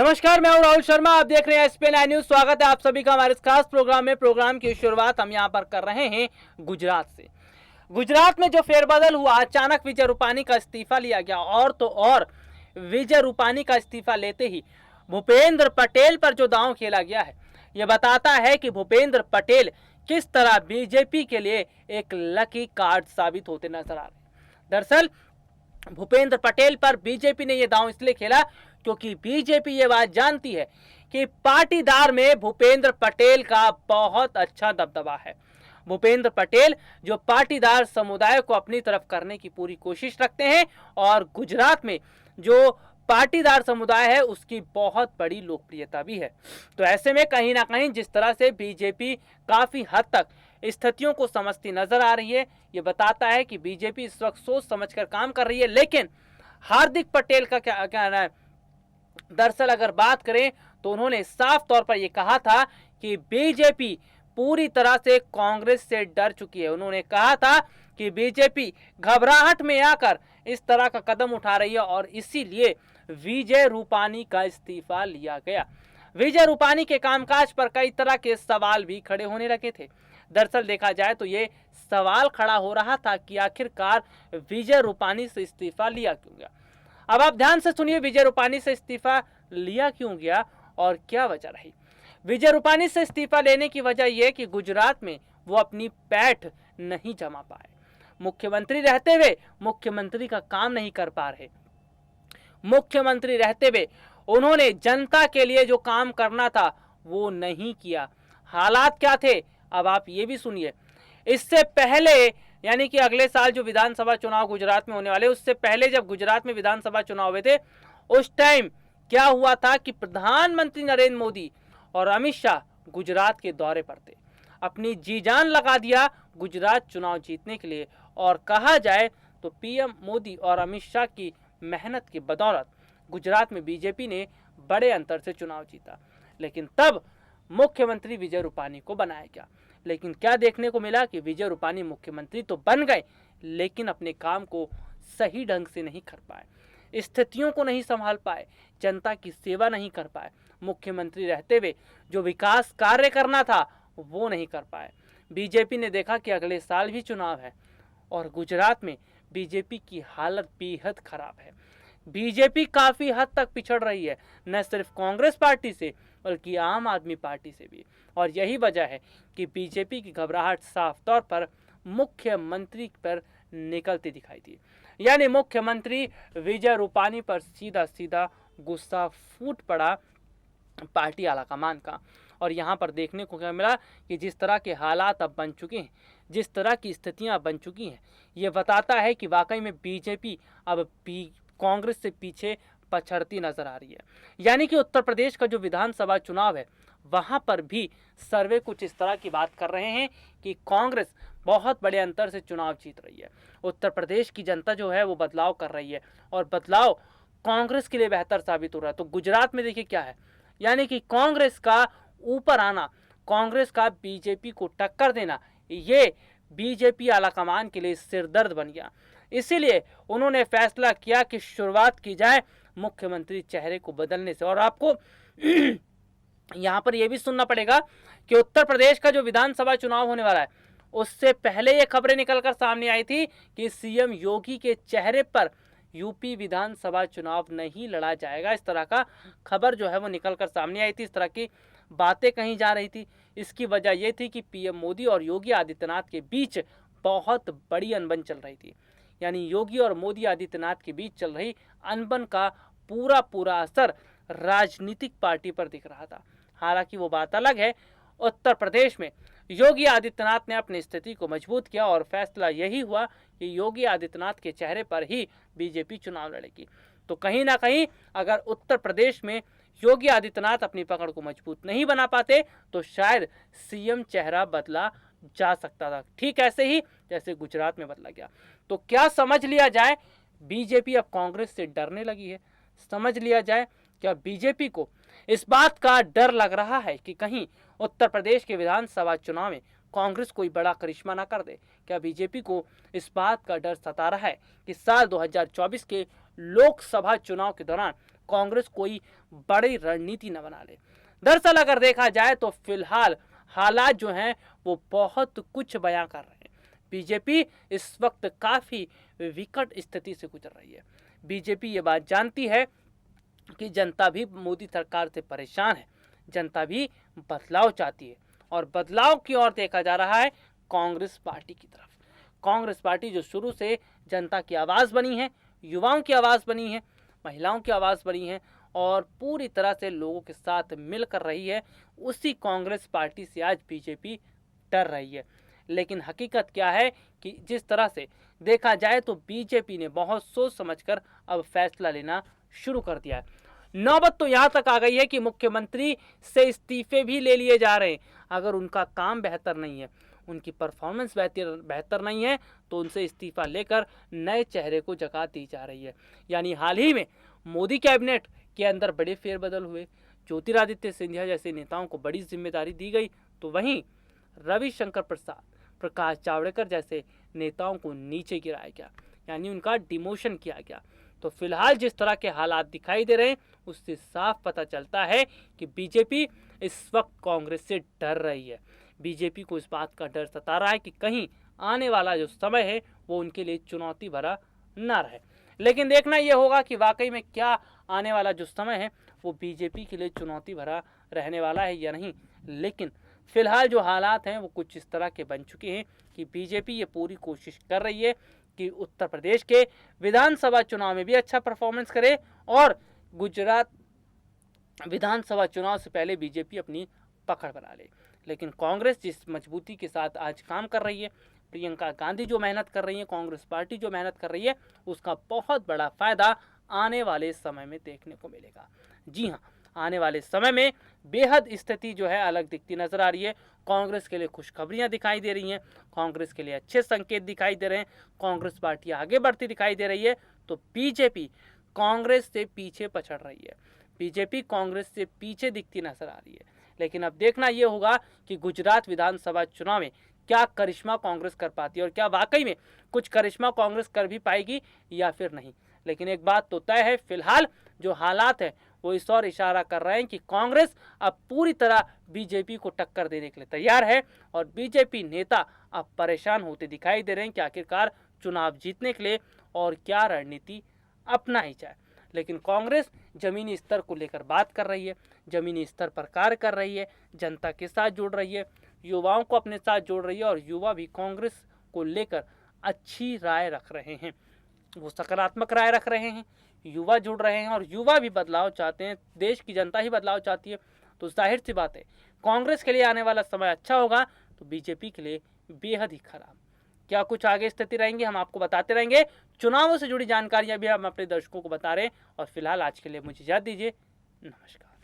नमस्कार, मैं हूं राहुल शर्मा। आप देख रहे हैं एसपीएन न्यूज। स्वागत है आप सभी का हमारे इस खास प्रोग्राम में। प्रोग्राम की शुरुआत हम यहां पर कर रहे हैं गुजरात से। गुजरात में जो फेरबदल हुआ, अचानक विजय रूपानी का इस्तीफा लिया गया और तो और विजय रूपानी का इस्तीफा लेते ही भूपेंद्र पटेल पर जो दांव खेला गया है, यह बताता है कि भूपेंद्र पटेल किस तरह बीजेपी के लिए एक लकी कार्ड साबित होते नजर आ रहे हैं। दरअसल भूपेंद्र पटेल पर बीजेपी ने यह दांव इसलिए खेला क्योंकि बीजेपी ये बात जानती है कि पाटीदार में भूपेंद्र पटेल का बहुत अच्छा दबदबा है। भूपेंद्र पटेल जो पाटीदार समुदाय को अपनी तरफ करने की पूरी कोशिश रखते हैं और गुजरात में जो पाटीदार समुदाय है उसकी बहुत बड़ी लोकप्रियता भी है। तो ऐसे में कहीं ना कहीं जिस तरह से बीजेपी काफी हद तक स्थितियों को समझती नजर आ रही है, ये बताता है कि बीजेपी इस वक्त सोच समझकर काम कर रही है। लेकिन हार्दिक पटेल का क्या कहना है? दरअसल अगर बात करें तो उन्होंने साफ तौर पर यह कहा था कि बीजेपी पूरी तरह से कांग्रेस से डर चुकी है। उन्होंने कहा था कि बीजेपी घबराहट में आकर इस तरह का कदम उठा रही है और इसीलिए विजय रूपानी का इस्तीफा लिया गया। विजय रूपानी के कामकाज पर कई तरह के सवाल भी खड़े होने लगे थे। दरअसल देखा जाए तो ये सवाल खड़ा हो रहा था कि आखिरकार विजय रूपानी से इस्तीफा लिया क्यों गया। अब आप ध्यान से सुनिए, विजय रूपानी से इस्तीफा लिया क्यों गया और क्या वजह रही। विजय रूपानी से इस्तीफा लेने की वजह यह कि गुजरात में वो अपनी पैठ नहीं जमा पाए। मुख्यमंत्री रहते हुए मुख्यमंत्री का काम नहीं कर पा रहे। मुख्यमंत्री रहते हुए उन्होंने जनता के लिए जो काम करना था वो नहीं किया। हालात क्या थे, अब आप ये भी सुनिए। इससे पहले यानी कि अगले साल जो विधानसभा चुनाव गुजरात में होने वाले, उससे पहले जब गुजरात में विधानसभा चुनाव हुए थे, उस टाइम क्या हुआ था कि प्रधानमंत्री नरेंद्र मोदी और अमित शाह गुजरात के दौरे पर थे। अपनी जी जान लगा दिया गुजरात चुनाव जीतने के लिए और कहा जाए तो पीएम मोदी और अमित शाह की मेहनत की बदौलत गुजरात में बीजेपी ने बड़े अंतर से चुनाव जीता। लेकिन तब मुख्यमंत्री विजय रूपानी को बनाया गया। लेकिन क्या देखने को मिला कि विजय रूपानी मुख्यमंत्री तो बन गए लेकिन अपने काम को सही ढंग से नहीं कर पाए, स्थितियों को नहीं संभाल पाए, जनता की सेवा नहीं कर पाए। मुख्यमंत्री रहते हुए जो विकास कार्य करना था वो नहीं कर पाए। बीजेपी ने देखा कि अगले साल भी चुनाव है और गुजरात में बीजेपी की हालत बेहद खराब है। बीजेपी काफी हद तक पिछड़ रही है, न सिर्फ कांग्रेस पार्टी से बल्कि आम आदमी पार्टी से भी। और यही वजह है कि बीजेपी की घबराहट साफ तौर पर मुख्यमंत्री पर निकलती दिखाई दी। यानी मुख्यमंत्री विजय रूपानी पर सीधा सीधा गुस्सा फूट पड़ा पार्टी आलाकमान का। और यहाँ पर देखने को क्या मिला कि जिस तरह के हालात अब बन चुके हैं, जिस तरह की स्थितियाँ बन चुकी हैं, ये बताता है कि वाकई में बीजेपी अब कांग्रेस से पीछे पछड़ती नजर आ रही है। यानी कि उत्तर प्रदेश का जो विधानसभा चुनाव है वहां पर भी सर्वे कुछ इस तरह की बात कर रहे हैं कि कांग्रेस बहुत बड़े अंतर से चुनाव जीत रही है। उत्तर प्रदेश की जनता जो है वो बदलाव कर रही है और बदलाव कांग्रेस के लिए बेहतर साबित हो रहा है। तो गुजरात में देखिए क्या है, यानी कि कांग्रेस का ऊपर आना, कांग्रेस का बीजेपी को टक्कर देना, ये बीजेपी आलाकमान के लिए सिरदर्द बन गया। इसीलिए उन्होंने फैसला किया कि शुरुआत की जाए मुख्यमंत्री चेहरे को बदलने से। और आपको यहाँ पर यह भी सुनना पड़ेगा कि उत्तर प्रदेश का जो विधानसभा चुनाव होने वाला है उससे पहले ये खबरें निकलकर सामने आई थी कि सीएम योगी के चेहरे पर यूपी विधानसभा चुनाव नहीं लड़ा जाएगा। इस तरह का खबर जो है वो निकलकर सामने आई थी, इस तरह की बातें कहीं जा रही थी। इसकी वजह यह थी कि पीएम मोदी और योगी आदित्यनाथ के बीच बहुत बड़ी अनबन चल रही थी। यानी योगी और मोदी आदित्यनाथ के बीच चल रही अनबन का पूरा असर राजनीतिक पार्टी पर दिख रहा था। हालांकि वो बात अलग है, उत्तर प्रदेश में योगी आदित्यनाथ ने अपनी स्थिति को मजबूत किया और फैसला यही हुआ कि योगी आदित्यनाथ के चेहरे पर ही बीजेपी चुनाव लड़ेगी। तो कहीं ना कहीं अगर उत्तर प्रदेश में योगी आदित्यनाथ अपनी पकड़ को मजबूत नहीं बना पाते तो शायद सीएम चेहरा बदला जा सकता था, ठीक ऐसे ही जैसे गुजरात में बदला गया। तो क्या समझ लिया जाए, बीजेपी अब कांग्रेस से डरने लगी है। समझ लिया जाए, क्या बीजेपी को इस बात का डर लग रहा है कि कहीं उत्तर प्रदेश के विधानसभा चुनाव में कांग्रेस कोई बड़ा करिश्मा ना कर दे। क्या बीजेपी को इस बात का डर सता रहा है कि साल 2024 के लोकसभा चुनाव के दौरान कांग्रेस कोई बड़ी रणनीति न बना ले। दरअसल अगर देखा जाए तो फिलहाल हालात जो हैं वो बहुत कुछ बयां कर रहे हैं। बीजेपी इस वक्त काफी विकट स्थिति से गुजर रही है। बीजेपी ये बात जानती है कि जनता भी मोदी सरकार से परेशान है, जनता भी बदलाव चाहती है और बदलाव की ओर देखा जा रहा है कांग्रेस पार्टी की तरफ। कांग्रेस पार्टी जो शुरू से जनता की आवाज़ बनी है, युवाओं की आवाज़ बनी है, महिलाओं की आवाज़ बनी है और पूरी तरह से लोगों के साथ मिलकर रही है, उसी कांग्रेस पार्टी से आज बीजेपी डर रही है। लेकिन हकीकत क्या है कि जिस तरह से देखा जाए तो बीजेपी ने बहुत सोच समझकर अब फैसला लेना शुरू कर दिया है। नौबत तो यहाँ तक आ गई है कि मुख्यमंत्री से इस्तीफे भी ले लिए जा रहे हैं। अगर उनका काम बेहतर नहीं है, उनकी परफॉर्मेंस बेहतर नहीं है, तो उनसे इस्तीफा लेकर नए चेहरे को जगह दी जा रही है। यानी हाल ही में मोदी कैबिनेट के अंदर बड़े फेरबदल हुए, ज्योतिरादित्य सिंधिया जैसे नेताओं को बड़ी जिम्मेदारी दी गई, तो वहीं रविशंकर प्रसाद, प्रकाश जावड़ेकर जैसे नेताओं को नीचे गिराया गया, यानी उनका डिमोशन किया गया। तो फिलहाल जिस तरह के हालात दिखाई दे रहे हैं उससे साफ पता चलता है कि बीजेपी इस वक्त कांग्रेस से डर रही है। बीजेपी को इस बात का डर सता रहा है कि कहीं आने वाला जो समय है वो उनके लिए चुनौती भरा ना रहे। लेकिन देखना यह होगा कि वाकई में क्या आने वाला जो समय है वो बीजेपी के लिए चुनौती भरा रहने वाला है या नहीं। लेकिन फिलहाल जो हालात हैं वो कुछ इस तरह के बन चुके हैं कि बीजेपी ये पूरी कोशिश कर रही है कि उत्तर प्रदेश के विधानसभा चुनाव में भी अच्छा परफॉर्मेंस करे और गुजरात विधानसभा चुनाव से पहले बीजेपी अपनी पकड़ बना ले। लेकिन कांग्रेस जिस मजबूती के साथ आज काम कर रही है, प्रियंका गांधी जो मेहनत कर रही है, कांग्रेस पार्टी जो मेहनत कर रही है, उसका बहुत बड़ा फायदा आने वाले समय में देखने को मिलेगा। जी हाँ, आने वाले समय में बेहद स्थिति जो है अलग दिखती नजर आ रही है। कांग्रेस के लिए खुशखबरियां दिखाई दे रही हैं, कांग्रेस के लिए अच्छे संकेत दिखाई दे रहे हैं, कांग्रेस पार्टी आगे बढ़ती दिखाई दे रही है। तो बीजेपी कांग्रेस से पीछे पछड़ रही है, बीजेपी कांग्रेस से पीछे दिखती नजर आ रही है। लेकिन अब देखना यह होगा कि गुजरात विधानसभा चुनाव में क्या करिश्मा कांग्रेस कर पाती है और क्या वाकई में कुछ करिश्मा कांग्रेस कर भी पाएगी या फिर नहीं। लेकिन एक बात तो तय है, फिलहाल जो हालात है वो इस ओर इशारा कर रहे हैं कि कांग्रेस अब पूरी तरह बीजेपी को टक्कर देने के लिए तैयार है और बीजेपी नेता अब परेशान होते दिखाई दे रहे हैं कि आखिरकार चुनाव जीतने के लिए और क्या रणनीति अपनाई जाए। लेकिन कांग्रेस जमीनी स्तर को लेकर बात कर रही है, जमीनी स्तर पर कार्य कर रही है, जनता के साथ जुड़ रही है, युवाओं को अपने साथ जोड़ रही है और युवा भी कांग्रेस को लेकर अच्छी राय रख रहे हैं, वो सकारात्मक राय रख रहे हैं, युवा जुड़ रहे हैं और युवा भी बदलाव चाहते हैं, देश की जनता ही बदलाव चाहती है। तो जाहिर सी बात है कांग्रेस के लिए आने वाला समय अच्छा होगा तो बीजेपी के लिए बेहद ही खराब। क्या कुछ आगे स्थिति रहेंगी हम आपको बताते रहेंगे, चुनावों से जुड़ी जानकारियां भी हम अपने दर्शकों को बता रहे हैं। और फिलहाल आज के लिए मुझे इजाजत दीजिए, नमस्कार।